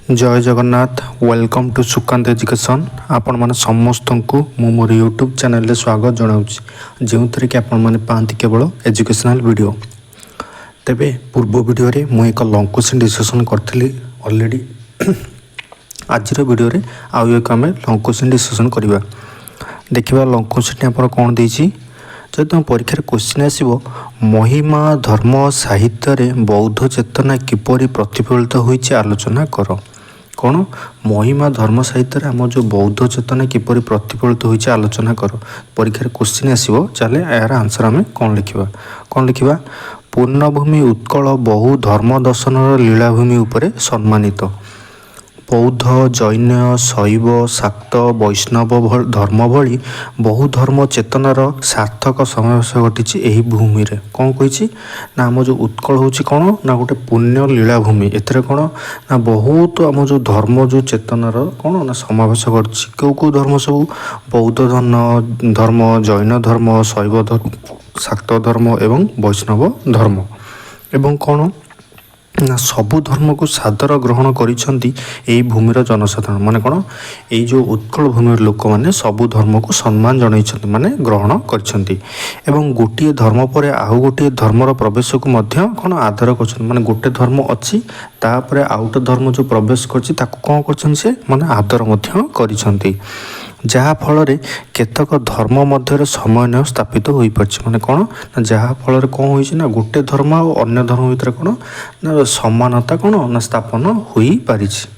जय Jagannath welcome to Sukant education आपण मैंने समस्त को मोर यूट्यूब चैनल रे स्वागत जनाऊँ जो थी कि आपण मैंने पाती केवल एजुकेशनल वीडियो। तेबे पूर्व वीडियो रे मु एक लॉन्ग क्वेश्चन डिस्कशन करी ऑलरेडी आज वीडियो रे आउ एक आम लॉन्ग क्वेश्चन डिस्कशन करवा। देखा लॉन्ग क्वेश्चन आप कौन देती जब तुम परीक्षा क्वेश्चन आसो महिमा धर्म साहित्य रे बौद्ध चेतना किपरि प्रतिफलित होइछि आलोचना कर। कौन महिमा धर्म साहित्य आम जो बौद्ध चेतना किपरि प्रतिफलित होइछि आलोचना कर। परीक्षा क्वेश्चन आसो चले यार आंसर आम कौन लिखा पूर्णभूमि उत्कल बहु धर्म दर्शन लीलाभूमि उपरे सम्मानित। बौद्ध जैन शैव शाक्त वैष्णव धर्म भली बहु धर्म चेतनार सार्थक समावेश घटी यही भूमि रे। कौन कही ना आम जो उत्कल हूँ कौन ना गोटे पुण्य लीलाभूमि एथरे कौन ना बहुत आम जो धर्म जो चेतनार कौन ना समावेश घटी कौ धर्म सब बौद्ध धर्म जैन धर्म शैव धर्म शाक्त धर्म एवं वैष्णव धर्म एवं कौन ना सबु धर्म को सादर ग्रहण करिसेंती एई भूमिर जनसाधारण माने कौन एई जो उत्कल भूमिर लोक माने सबु धर्म को सम्मान जणाइछंती माने ग्रहण करिसेंती एवं गोटे धर्म पर आउ गोटे धर्मर प्रवेश को मध्य कौन आदर करछन माने गोटे धर्म अछि तापरे आउट धर्म जो प्रवेश करछि ताको कौन करछन से माने आदर मध्य करिसेंती जहा फल केतक धर्म मध्य समन्वय स्थापित हो पार्छ माने कौन ना जहा फल कौन होइछि ना गोटे धर्म और अन्य धर्म भितर कौन ना समानता कौन ना स्थापन हो पारिछि।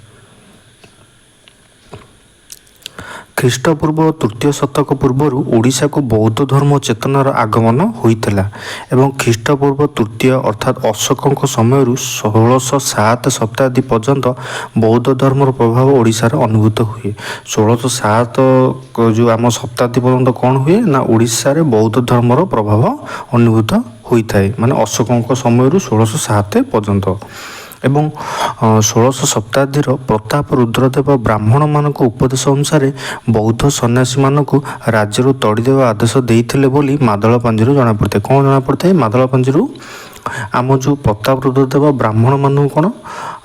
ख्रीष्टपूर्व तृतीय शतक पूर्वर ओडिशा को बौद्ध धर्म चेतनार आगमन होइतला एवं ख्रीष्टपूर्व तृतीय अर्थात अशोक समय 1607 शताब्दी पर्यंत बौद्ध धर्मर प्रभाव ओडिशार अनुभूत हुए। 1607 जो आम शताब्दी पर्यंत कौन हुए ना ओडिशा रे बौद्ध धर्मर प्रभाव अनुभूत होता है माने अशोक समय 1607 पर्यंत एवं 16 शताब्दी प्रताप रुद्रदेव ब्राह्मण मान उपदेश अनुसार बौद्ध सन्यासी मानक राज्य तड़ीदेवा आदेश देते बोली मादल पांजी जना पड़ता है। कौन जना पड़ता है मादल पांजी आम जो प्रताप रुद्रदेव ब्राह्मण मान कौन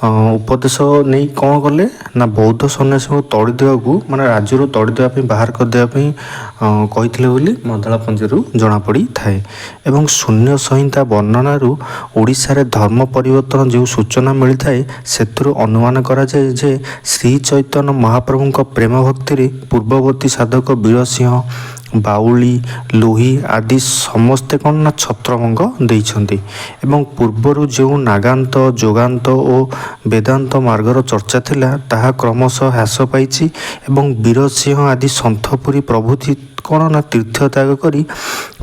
उपदेश नहीं कौन कले ना बौद्ध सन्यासी को तड़ी देवा माने राज्य तड़ी देवाई बाहर करदेवाई कही बोली मादल पांजी जना पड़ी थाए एवं शून्य संहिता वर्णनारू ओडिशा रे धर्म परिवर्तन जो सूचना मिलता है से अनुमान करा जाए जे श्री चैतन्य महाप्रभु प्रेम भक्ति पूर्ववर्ती साधक वीरसिंह बाउली लोही आदि समस्ते कौन ना छत्रभंग देइछन्ति एवं पूर्वर जो नागांत जोगांत और वेदांत मार्गर चर्चा थिला ताहा क्रमशः ह्रास पाइछि एवं वीरसिंह आदि सन्थपुरी प्रभृति कौन ना तीर्थ त्याग करी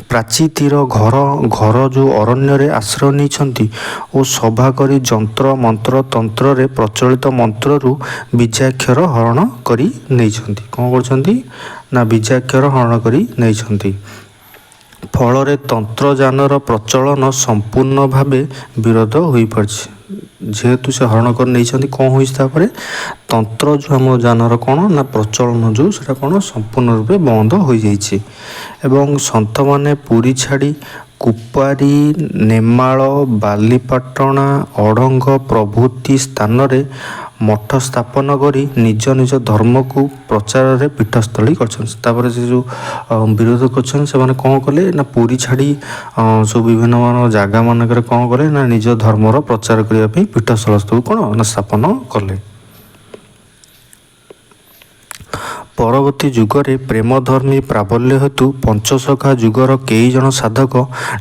प्राची तीर घर जो अरण्य रे आश्रय नहीं और सभा करी जंत्र मंत्र तंत्र रे प्रचलित मंत्र रु बीजाक्षर हरण करी नहीं कौन करछन्ति ना बीजाक्षर हरण करी नहीं फल तंत्र जानर प्रचलन संपूर्ण भावे विरोध हो पार्छ जेहेतु से हरण कर नहीं कौन हो तंत्र जो आम जानर कौन ना प्रचलन जो सेटा कौन संपूर्ण रूपे बंद हो जाइए एवं सन्त माने पुरी छाड़ी कुपारी नेमाल बालीपाटना अड़ंग प्रभृति स्थान रे मठ स्थापन करी निज निज धर्म को प्रचार रे पीठस्थली कर से जो विरोध कर कौन कले ना पुरी छाड़ी सब विभिन्न जगह मानक कौन कले ना निज धर्मर प्रचार करने पीठस्थल कौन ना स्थापन कले। परवर्ती जुगरे प्रेमधर्मी प्राबल्य हेतु पंचसखा जुगर कई जन साधक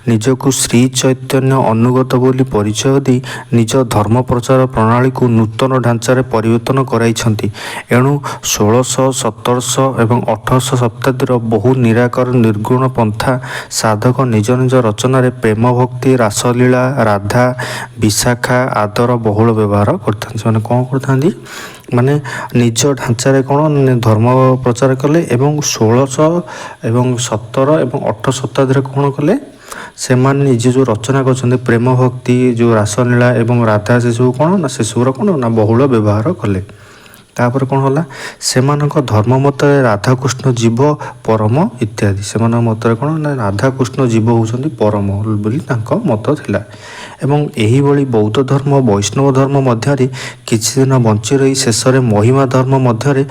निजको श्री चैतन्य अनुगत बोली परिचय दी निज धर्म प्रचार प्रणाली को नूतन ढांचारे परिवर्तन कराइछन्ति। एणु 1600 1700 एवं 1800 शताब्दीर बहु निराकर निर्गुण पंथा साधक निज निज रचना प्रेम भक्ति रासलीला राधा विशाखा आदर बहुल व्यवहार करते कौन करते माने निज ढांचारे कौन धर्म प्रचार कले एवं 1600 एवं 17 एवं 18 शताब्दी कौन कले से निजे जो रचना कर प्रेम भक्ति जो रासलीला एवं राधा से सब कौन ना से सब कौन ना बहुल व्यवहार कले। ତାପରେ କ'ଣ ହେଲା, ସେମାନଙ୍କ ଧର୍ମ ମତରେ ରାଧାକୃଷ୍ଣ ଜୀବ ପରମ ଇତ୍ୟାଦି। ସେମାନଙ୍କ ମତରେ କ'ଣ ନା ରାଧାକୃଷ୍ଣ ଜୀବ ହେଉଛନ୍ତି ପରମ ବୋଲି ତାଙ୍କ ମତ ଥିଲା। ଏବଂ ଏହିଭଳି ବୌଦ୍ଧ ଧର୍ମ ବୈଷ୍ଣବ ଧର୍ମ ମଧ୍ୟରେ କିଛି ଦିନ ବଞ୍ଚି ରହି ଶେଷରେ ମହିମା ଧର୍ମ ମଧ୍ୟରେ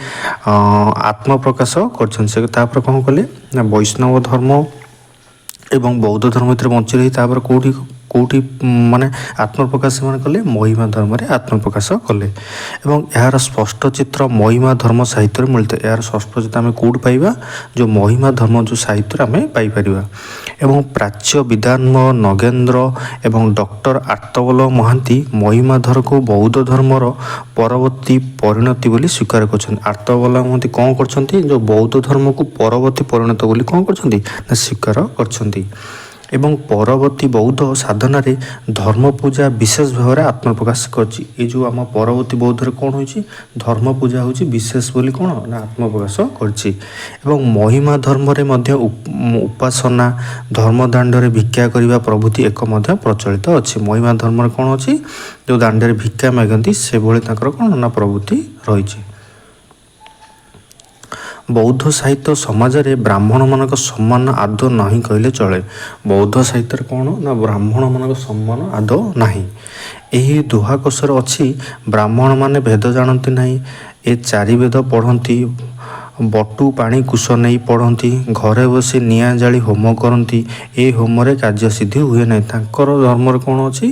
ଆତ୍ମପ୍ରକାଶ କରିଛନ୍ତି। ସେ ତାପରେ କ'ଣ କଲେ ନା ବୈଷ୍ଣବ ଧର୍ମ ଏବଂ ବୌଦ୍ଧ ଧର୍ମ ଭିତରେ ବଞ୍ଚି ରହି ତାପରେ କେଉଁଠି ମାନେ ଆତ୍ମପ୍ରକାଶ ସେମାନେ କଲେ, ମହିମା ଧର୍ମରେ ଆତ୍ମପ୍ରକାଶ କଲେ। ଏବଂ ଏହାର ସ୍ପଷ୍ଟ ଚିତ୍ର ମହିମା ଧର୍ମ ସାହିତ୍ୟରେ ମିଳିଥାଏ। ଏହାର ସ୍ପଷ୍ଟ ଚିତ୍ର ଆମେ କେଉଁଠି ପାଇବା, ଯେଉଁ ମହିମା ଧର୍ମ ଯେଉଁ ସାହିତ୍ୟରେ ଆମେ ପାଇପାରିବା। ଏବଂ ପ୍ରାଚ୍ୟ ବିଧାନ ନଗେନ୍ଦ୍ର ଏବଂ ଡକ୍ଟର ଆର୍ତ୍ତବଲ୍ଲଭ ମହାନ୍ତି ମହିମା ଧର୍ମକୁ ବୌଦ୍ଧ ଧର୍ମର ପରବର୍ତ୍ତୀ ପରିଣତି ବୋଲି ସ୍ୱୀକାର କରିଛନ୍ତି। ଆର୍ତ୍ତବଲ୍ଲଭ ମହାନ୍ତି କ'ଣ କରିଛନ୍ତି, ଯେଉଁ ବୌଦ୍ଧ ଧର୍ମକୁ ପରବର୍ତ୍ତୀ ପରିଣତ ବୋଲି କ'ଣ କରିଛନ୍ତି ନା ସ୍ୱୀକାର କରିଛନ୍ତି। ଏବଂ ପରବର୍ତ୍ତୀ ବୌଦ୍ଧ ସାଧନାରେ ଧର୍ମ ପୂଜା ବିଶେଷ ଭାବରେ ଆତ୍ମପ୍ରକାଶ କରିଛି। ଏ ଯେଉଁ ଆମ ପରବର୍ତ୍ତୀ ବୌଦ୍ଧରେ କ'ଣ ହୋଇଛି, ଧର୍ମ ପୂଜା ହେଉଛି ବିଶେଷ ବୋଲି କ'ଣ ନା ଆତ୍ମପ୍ରକାଶ କରିଛି। ଏବଂ ମହିମା ଧର୍ମରେ ମଧ୍ୟ ଉପାସନା, ଧର୍ମଦାଣ୍ଡରେ ଭିକ୍ଷା କରିବା ପ୍ରଭୃତି ଏକ ମଧ୍ୟ ପ୍ରଚଳିତ ଅଛି। ମହିମା ଧର୍ମରେ କ'ଣ ଅଛି, ଯେଉଁ ଦାଣ୍ଡରେ ଭିକ୍ଷା ମାଗନ୍ତି ସେଭଳି ତାଙ୍କର କ'ଣ ନା ପ୍ରଭୃତି ରହିଛି। ବୌଦ୍ଧ ସାହିତ୍ୟ ସମାଜରେ ବ୍ରାହ୍ମଣମାନଙ୍କ ସମ୍ମାନ ଆଦୌ ନାହିଁ କହିଲେ ଚଳେ। ବୌଦ୍ଧ ସାହିତ୍ୟରେ କ'ଣ ନା ବ୍ରାହ୍ମଣମାନଙ୍କ ସମ୍ମାନ ଆଦୌ ନାହିଁ। ଏହି ଦୋହାକୋଷରେ ଅଛି, ବ୍ରାହ୍ମଣମାନେ ଭେଦ ଜାଣନ୍ତି ନାହିଁ, ଏ ଚାରି ବେଦ ପଢ଼ନ୍ତି, ବଟୁ ପାଣି କୁଶ ନେଇ ପଢ଼ନ୍ତି, ଘରେ ବସି ନିଆଁ ଜାଳି ହୋମ କରନ୍ତି, ଏ ହୋମରେ କାର୍ଯ୍ୟସିଦ୍ଧି ହୁଏ ନାହିଁ। ତାଙ୍କର ଧର୍ମରେ କ'ଣ ଅଛି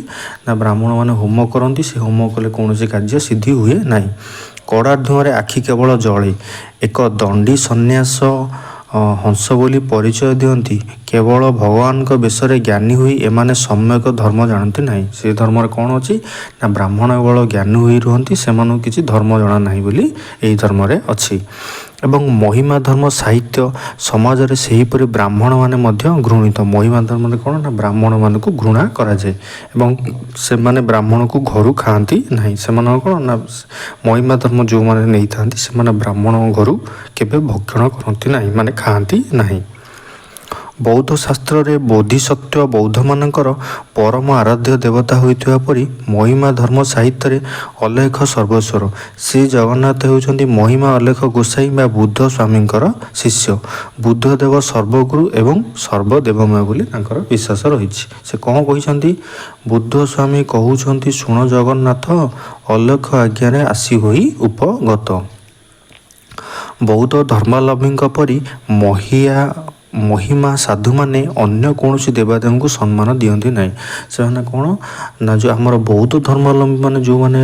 ନା ବ୍ରାହ୍ମଣମାନେ ହୋମ କରନ୍ତି, ସେ ହୋମ କଲେ କୌଣସି କାର୍ଯ୍ୟ ସିଦ୍ଧି ହୁଏ ନାହିଁ। କଡ଼ା ଧୂଆଁରେ ଆଖି କେବଳ ଜଳେ, ଏକ ଦଣ୍ଡୀ ସନ୍ନ୍ୟାସ ହଂସ ବୋଲି ପରିଚୟ ଦିଅନ୍ତି, କେବଳ ଭଗବାନଙ୍କ ବେଶରେ ଜ୍ଞାନୀ ହୋଇ ଏମାନେ ସମ୍ୟକ ଧର୍ମ ଜାଣନ୍ତି ନାହିଁ। ସେ ଧର୍ମରେ କ'ଣ ଅଛି ନା ବ୍ରାହ୍ମଣ କେବଳ ଜ୍ଞାନୀ ହୋଇ ରୁହନ୍ତି, ସେମାନଙ୍କୁ କିଛି ଧର୍ମ ଜଣା ନାହିଁ ବୋଲି ଏହି ଧର୍ମରେ ଅଛି। ଏବଂ ମହିମା ଧର୍ମ ସାହିତ୍ୟ ସମାଜରେ ସେହିପରି ବ୍ରାହ୍ମଣମାନେ ମଧ୍ୟ ଘୃଣିତ। ମହିମା ଧର୍ମରେ କ'ଣ ନା ବ୍ରାହ୍ମଣମାନଙ୍କୁ ଘୃଣା କରାଯାଏ ଏବଂ ସେମାନେ ବ୍ରାହ୍ମଣକୁ ଘରୁ ଖାଆନ୍ତି ନାହିଁ। ସେମାନଙ୍କ କ'ଣ ନା ମହିମା ଧର୍ମ ଯେଉଁମାନେ ନେଇଥାନ୍ତି ସେମାନେ ବ୍ରାହ୍ମଣ ଘରୁ କେବେ ଭକ୍ଷଣ କରନ୍ତି ନାହିଁ, ମାନେ ଖାଆନ୍ତି ନାହିଁ। ବୌଦ୍ଧ ଶାସ୍ତ୍ରରେ ବୋଧିସତ୍ତ୍ୱ ବୌଦ୍ଧମାନଙ୍କର ପରମ ଆରାଧ୍ୟ ଦେବତା ହୋଇଥିବା ପରି ମହିମା ଧର୍ମ ସାହିତ୍ୟରେ ଅଲେଖ ସର୍ବସ୍ୱର। ଶ୍ରୀ ଜଗନ୍ନାଥ ହେଉଛନ୍ତି ମହିମା ଅଲେଖ ଗୋସାଇ ବା ବୁଦ୍ଧ ସ୍ୱାମୀଙ୍କର ଶିଷ୍ୟ। ବୁଦ୍ଧଦେବ ସର୍ବଗୁରୁ ଏବଂ ସର୍ବଦେବମୟ ବୋଲି ତାଙ୍କର ବିଶ୍ୱାସ ରହିଛି। ସେ କ'ଣ କହିଛନ୍ତି, ବୁଦ୍ଧ ସ୍ୱାମୀ କହୁଛନ୍ତି ଶୁଣ ଜଗନ୍ନାଥ, ଅଲେଖ ଆଜ୍ଞାରେ ଆସି ହୋଇ ଉପଗତ। ବୌଦ୍ଧ ଧର୍ମାବଲମ୍ବୀଙ୍କ ପରି ମହିମା ସାଧୁମାନେ ଅନ୍ୟ କୌଣସି ଦେବାଦେବଙ୍କୁ ସମ୍ମାନ ଦିଅନ୍ତି ନାହିଁ। ସେମାନେ କ'ଣ ନା ଯେଉଁ ଆମର ବୌଦ୍ଧ ଧର୍ମାବଲମ୍ବୀ ମାନେ ଯେଉଁମାନେ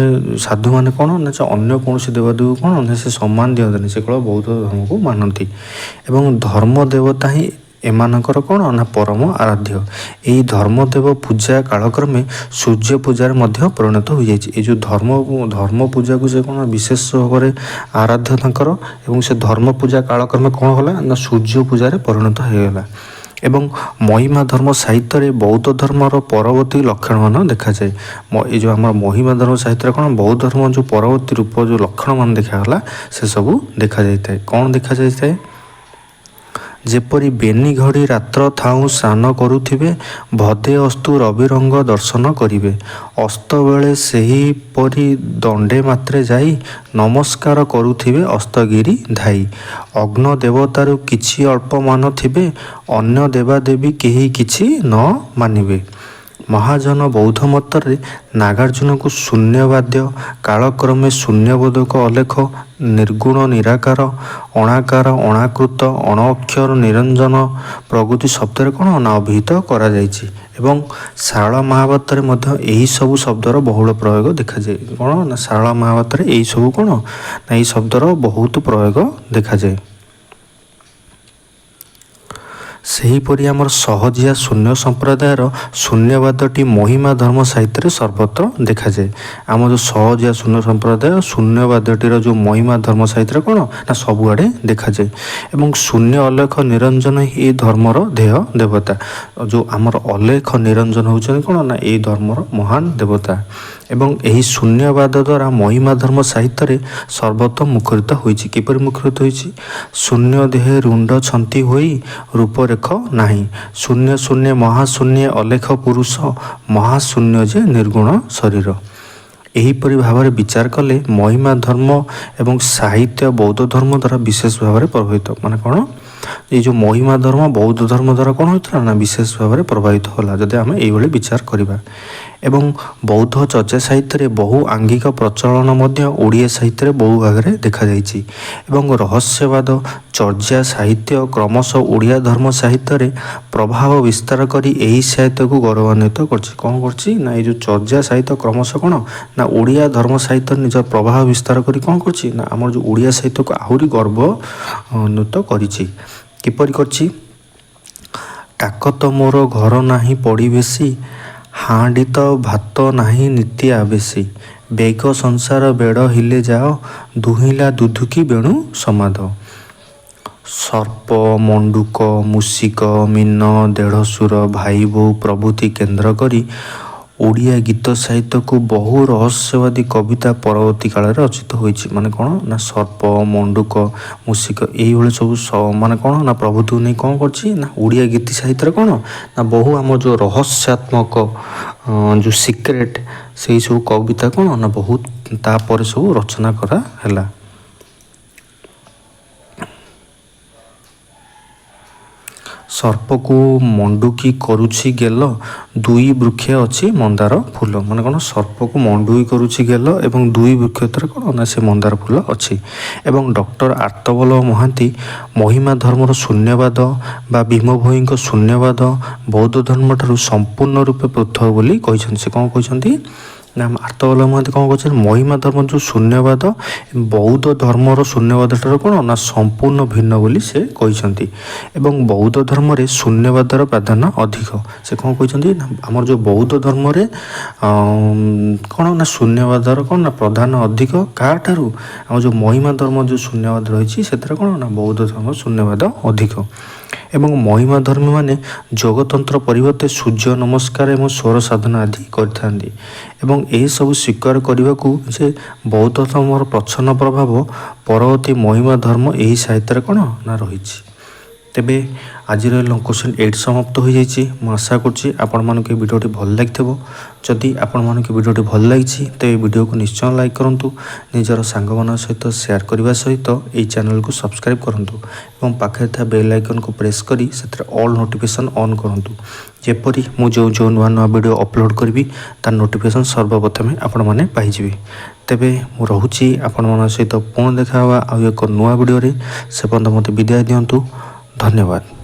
ସାଧୁମାନେ କ'ଣ ନା ସେ ଅନ୍ୟ କୌଣସି ଦେବାଦେବଙ୍କୁ କ'ଣ ନା ସେ ସମ୍ମାନ ଦିଅନ୍ତି ନାହିଁ, ସେ କେବଳ ବୌଦ୍ଧ ଧର୍ମକୁ ମାନନ୍ତି। ଏବଂ ଧର୍ମ ଦେବତା ହିଁ ଏମାନଙ୍କର କ'ଣ ନା ପରମ ଆରାଧ୍ୟ। ଏହି ଧର୍ମଦେବ ପୂଜା କାଳକ୍ରମେ ସୂର୍ଯ୍ୟ ପୂଜାରେ ମଧ୍ୟ ପରିଣତ ହୋଇଯାଇଛି। ଏ ଯେଉଁ ଧର୍ମ ପୂଜାକୁ ସେ କ'ଣ ବିଶେଷ ଭାବରେ ଆରାଧ୍ୟ ତାଙ୍କର, ଏବଂ ସେ ଧର୍ମ ପୂଜା କାଳକ୍ରମେ କ'ଣ ହେଲା ନା ସୂର୍ଯ୍ୟ ପୂଜାରେ ପରିଣତ ହୋଇଗଲା। ଏବଂ ମହିମା ଧର୍ମ ସାହିତ୍ୟରେ ବୌଦ୍ଧ ଧର୍ମର ପରବର୍ତ୍ତୀ ଲକ୍ଷଣମାନ ଦେଖାଯାଏ। ଏ ଯେଉଁ ଆମର ମହିମା ଧର୍ମ ସାହିତ୍ୟରେ କ'ଣ ବୌଦ୍ଧ ଧର୍ମ ଯେଉଁ ପରବର୍ତ୍ତୀ ରୂପ ଯେଉଁ ଲକ୍ଷଣମାନ ଦେଖାଗଲା ସେସବୁ ଦେଖାଯାଇଥାଏ। କ'ଣ ଦେଖାଯାଇଥାଏ, ଯେପରି ବେନି ଘଡ଼ି ରାତ୍ର ଥାଉଁ ସ୍ନାନ କରୁଥିବେ, ଭଦେ ଅସ୍ତୁ ରବିରଙ୍ଗ ଦର୍ଶନ କରିବେ, ଅସ୍ତବେଳେ ସେହିପରି ଦଣ୍ଡେ ମାତ୍ରେ ଯାଇ ନମସ୍କାର କରୁଥିବେ ଅସ୍ତଗିରି ଧାଇ, ଅଗ୍ନ ଦେବତାରୁ କିଛି ଅଳ୍ପ ମାନ ଥିବେ, ଅନ୍ୟ ଦେବାଦେବୀ କେହି କିଛି ନ ମାନିବେ। ମହାଜନ ବୌଦ୍ଧ ମତରେ ନାଗାର୍ଜୁନକୁ ଶୂନ୍ୟବାଦ୍ୟ, କାଳକ୍ରମେ ଶୂନ୍ୟବୋଧକ ଅଲେଖ, ନିର୍ଗୁଣ ନିରାକାର, ଅଣାକାର ଅଣାକୃତ, ଅଣଅକ୍ଷର ନିରଞ୍ଜନ ପ୍ରଭୃତି ଶବ୍ଦରେ କ'ଣ ନା ଅଭିହିତ କରାଯାଇଛି। ଏବଂ ଶାରଳା ମହାଭାରତରେ ମଧ୍ୟ ଏହିସବୁ ଶବ୍ଦର ବହୁଳ ପ୍ରୟୋଗ ଦେଖାଯାଏ। କ'ଣ ନା ଶାରଳା ମହାଭାରତରେ ଏହିସବୁ କ'ଣ ନା ଏହି ଶବ୍ଦର ବହୁତ ପ୍ରୟୋଗ ଦେଖାଯାଏ। ସେହିପରି ଆମର ସହଜିଆ ଶୂନ୍ୟ ସମ୍ପ୍ରଦାୟର ଶୂନ୍ୟବାଦଟି ମହିମା ଧର୍ମ ସାହିତ୍ୟରେ ସର୍ବତ୍ର ଦେଖାଯାଏ। ଆମ ଯେଉଁ ସହଜିଆ ଶୂନ୍ୟ ସମ୍ପ୍ରଦାୟ ଶୂନ୍ୟବାଦଟିର ଯେଉଁ ମହିମା ଧର୍ମ ସାହିତ୍ୟରେ କ'ଣ ନା ସବୁଆଡ଼େ ଦେଖାଯାଏ। ଏବଂ ଶୂନ୍ୟ ଅଲେଖ ନିରଞ୍ଜନ ଏହି ଧର୍ମର ಧ್ಯେୟ ଦେବତା। ଯେଉଁ ଆମର ଅଲେଖ ନିରଞ୍ଜନ ହେଉଛନ୍ତି କ'ଣ ନା ଏହି ଧର୍ମର ମହାନ ଦେବତା। ଏବଂ ଏହି ଶୂନ୍ୟବାଦ ଦ୍ୱାରା ମହିମା ଧର୍ମ ସାହିତ୍ୟରେ ସର୍ବତ୍ର ମୁଖରିତ ହୋଇଛି। କିପରି ମୁଖରିତ ହୋଇଛି, ଶୂନ୍ୟ ଦେହେ ରୁଣ୍ଡ ଛନ୍ତି ହୋଇ ରୂପରେଖ ନାହିଁ, ଶୂନ୍ୟ ଶୂନ୍ୟ ମହାଶୂନ୍ୟ ଅଲେଖ ପୁରୁଷ, ମହାଶୂନ୍ୟ ଯେ ନିର୍ଗୁଣ ଶରୀର। ଏହିପରି ଭାବରେ ବିଚାର କଲେ ମହିମା ଧର୍ମ ଏବଂ ସାହିତ୍ୟ ବୌଦ୍ଧ ଧର୍ମ ଦ୍ୱାରା ବିଶେଷ ଭାବରେ ପ୍ରଭାବିତ। ମାନେ କ'ଣ, ଏଇ ଯେଉଁ ମହିମା ଧର୍ମ ବୌଦ୍ଧ ଧର୍ମ ଦ୍ୱାରା କ'ଣ ହୋଇଥିଲା ନା ବିଶେଷ ଭାବରେ ପ୍ରଭାବିତ ହେଲା, ଯଦି ଆମେ ଏଇଭଳି ବିଚାର କରିବା। ଏବଂ ବୌଦ୍ଧ ଚର୍ଚ୍ଚା ସାହିତ୍ୟରେ ବହୁ ଆଙ୍ଗିକ ପ୍ରଚଳନ ମଧ୍ୟ ଓଡ଼ିଆ ସାହିତ୍ୟରେ ବହୁ ଭାଗରେ ଦେଖାଯାଇଛି। ଏବଂ ରହସ୍ୟବାଦ ଚର୍ଚ୍ଚା ସାହିତ୍ୟ କ୍ରମଶଃ ଓଡ଼ିଆ ଧର୍ମ ସାହିତ୍ୟରେ ପ୍ରଭାବ ବିସ୍ତାର କରି ଏହି ସାହିତ୍ୟକୁ ଗୌରବାନ୍ୱିତ କରିଛି। କ'ଣ କରିଛି ନା ଏଇ ଯେଉଁ ଚର୍ଚ୍ଚା ସାହିତ୍ୟ କ୍ରମଶଃ କ'ଣ ନା ଓଡ଼ିଆ ଧର୍ମ ସାହିତ୍ୟରେ ନିଜର ପ୍ରଭାବ ବିସ୍ତାର କରି କ'ଣ କରିଛି ନା ଆମର ଯେଉଁ ଓଡ଼ିଆ ସାହିତ୍ୟକୁ ଆହୁରି ଗୌରବାନ୍ୱିତ କରିଛି। କିପରି କରିଛି? କାକତ ମୋର ଘର ନାହିଁ ପଡ଼ି ବେଶୀ, ହାଣ୍ଡି ତ ଭାତ ନାହିଁ ନିତ୍ୟା ବେଶୀ, ବେଗ ସଂସାର ବେଡ଼ ହିଲେ ଯାଅ, ଦୁହିଁଲା ଦୁଧୁକି ବେଣୁ ସମାଦ। ସର୍ପ ମଣ୍ଡୁକ ମୂଷିକ ମୀନ ଦେଢ଼ଶୁର ଭାଇ ବୋଉ ପ୍ରଭୃତି କେନ୍ଦ୍ର କରି ଓଡ଼ିଆ ଗୀତ ସାହିତ୍ୟକୁ ବହୁ ରହସ୍ୟବାଦୀ କବିତା ପରବର୍ତ୍ତୀ କାଳରେ ରଚିତ ହୋଇଛି। ମାନେ କ'ଣ ନା ସର୍ପ ମଣ୍ଡୁକ ମୂଷିକ ଏଇଭଳି ସବୁ ମାନେ କ'ଣ ନା ପ୍ରଭୃତିକୁ ନେଇ କ'ଣ କରିଛି ନା ଓଡ଼ିଆ ଗୀତ ସାହିତ୍ୟରେ କ'ଣ ନା ବହୁ ଆମର ଯେଉଁ ରହସ୍ୟାତ୍ମକ ଯେଉଁ ସିକ୍ରେଟ୍ ସେଇ ସବୁ କବିତା କ'ଣ ନା ବହୁତ ତାପରେ ସବୁ ରଚନା କରା ହେଲା। ସର୍ପକୁ ମଣ୍ଡୁକି କରୁଛି ଗେଲ, ଦୁଇ ବୃକ୍ଷେ ଅଛି ମନ୍ଦାର ଫୁଲ। ମାନେ କ'ଣ ସର୍ପକୁ ମଣ୍ଡୁକି କରୁଛି ଗେଲ ଏବଂ ଦୁଇ ବୃକ୍ଷରେ କ'ଣ ନା ସେ ମନ୍ଦାର ଫୁଲ ଅଛି। ଏବଂ ଡକ୍ଟର ଆର୍ତ୍ତବଲ୍ଲଭ ମହାନ୍ତି ମହିମା ଧର୍ମର ଶୂନ୍ୟବାଦ ବା ଭୀମ ଭୋଇଙ୍କ ଶୂନ୍ୟବାଦ ବୌଦ୍ଧ ଧର୍ମଠାରୁ ସମ୍ପୂର୍ଣ୍ଣ ରୂପେ ପୃଥକ ବୋଲି କହିଛନ୍ତି। ସେ କ'ଣ କହିଛନ୍ତି ନା ଆର୍ତ୍ତବଲ୍ଲଭ ମହାନ୍ତି କ'ଣ କହିଛନ୍ତି ମହିମା ଧର୍ମ ଯେଉଁ ଶୂନ୍ୟବାଦ ବୌଦ୍ଧ ଧର୍ମର ଶୂନ୍ୟବାଦ ଠାରୁ କ'ଣ ନା ସମ୍ପୂର୍ଣ୍ଣ ଭିନ୍ନ ବୋଲି ସେ କହିଛନ୍ତି। ଏବଂ ବୌଦ୍ଧ ଧର୍ମରେ ଶୂନ୍ୟବାଦର ପ୍ରାଧାନ୍ୟ ଅଧିକ। ସେ କ'ଣ କହିଛନ୍ତି ନା ଆମର ଯେଉଁ ବୌଦ୍ଧ ଧର୍ମରେ କ'ଣ ନା ଶୂନ୍ୟବାଦର କ'ଣ ନା ପ୍ରଧାନ ଅଧିକ କାହାଠାରୁ ଆମର ଯେଉଁ ମହିମା ଧର୍ମ ଯେଉଁ ଶୂନ୍ୟବାଦ ରହିଛି ସେଥିରେ କ'ଣ ନା ବୌଦ୍ଧ ଧର୍ମର ଶୂନ୍ୟବାଦ ଅଧିକ। ଏବଂ ମହିମା ଧର୍ମୀମାନେ ଯୋଗତନ୍ତ୍ର ପରିବର୍ତ୍ତେ ସୂର୍ଯ୍ୟ ନମସ୍କାର ଏବଂ ସ୍ୱର ସାଧନା ଆଦି କରିଥାନ୍ତି। ଏବଂ ଏହିସବୁ ସ୍ୱୀକାର କରିବାକୁ ଯେ ବୌଦ୍ଧ ଧର୍ମର ପ୍ରଚ୍ଛନ୍ନ ପ୍ରଭାବ ପରବର୍ତ୍ତୀ ମହିମା ଧର୍ମ ଏହି ସାହିତ୍ୟରେ କ'ଣ ନା ରହିଛି। ତେବେ ଆଜିର କ୍ୱେଶ୍ଚନ୍ 8 ସମାପ୍ତ ହୋଇଯାଇଛି। ମୁଁ ଆଶା କରୁଛି ଆପଣମାନଙ୍କୁ ଏ ଭିଡ଼ିଓଟି ଭଲ ଲାଗିଥିବ। ଯଦି ଆପଣମାନଙ୍କୁ ଭିଡ଼ିଓଟି ଭଲ ଲାଗିଛି ତେବେ ଭିଡ଼ିଓକୁ ନିଶ୍ଚୟ ଲାଇକ୍ କରନ୍ତୁ, ନିଜର ସାଙ୍ଗମାନଙ୍କ ସହିତ ସେୟାର କରିବା ସହିତ ଏହି ଚ୍ୟାନେଲକୁ ସବସ୍କ୍ରାଇବ୍ କରନ୍ତୁ ଏବଂ ପାଖରେ ଥିବା ବେଲ୍ ଆଇକନ୍କୁ ପ୍ରେସ୍ କରି ସେଥିରେ ଅଲ୍ ନୋଟିଫିକେସନ୍ ଅନ୍ କରନ୍ତୁ, ଯେପରି ମୁଁ ଯେଉଁ ନୂଆ ନୂଆ ଭିଡ଼ିଓ ଅପଲୋଡ଼ କରିବି ତାର ନୋଟିଫିକେସନ୍ ସର୍ବପ୍ରଥମେ ଆପଣମାନେ ପାଇଯିବେ। ତେବେ ମୁଁ ରହୁଛି ଆପଣମାନଙ୍କ ସହିତ ପୁଣି ଦେଖା ହେବା ଆଉ ଏକ ନୂଆ ଭିଡ଼ିଓରେ। ସେ ପର୍ଯ୍ୟନ୍ତ ମୋତେ ବିଦାୟ ଦିଅନ୍ତୁ। ଧନ୍ୟବାଦ।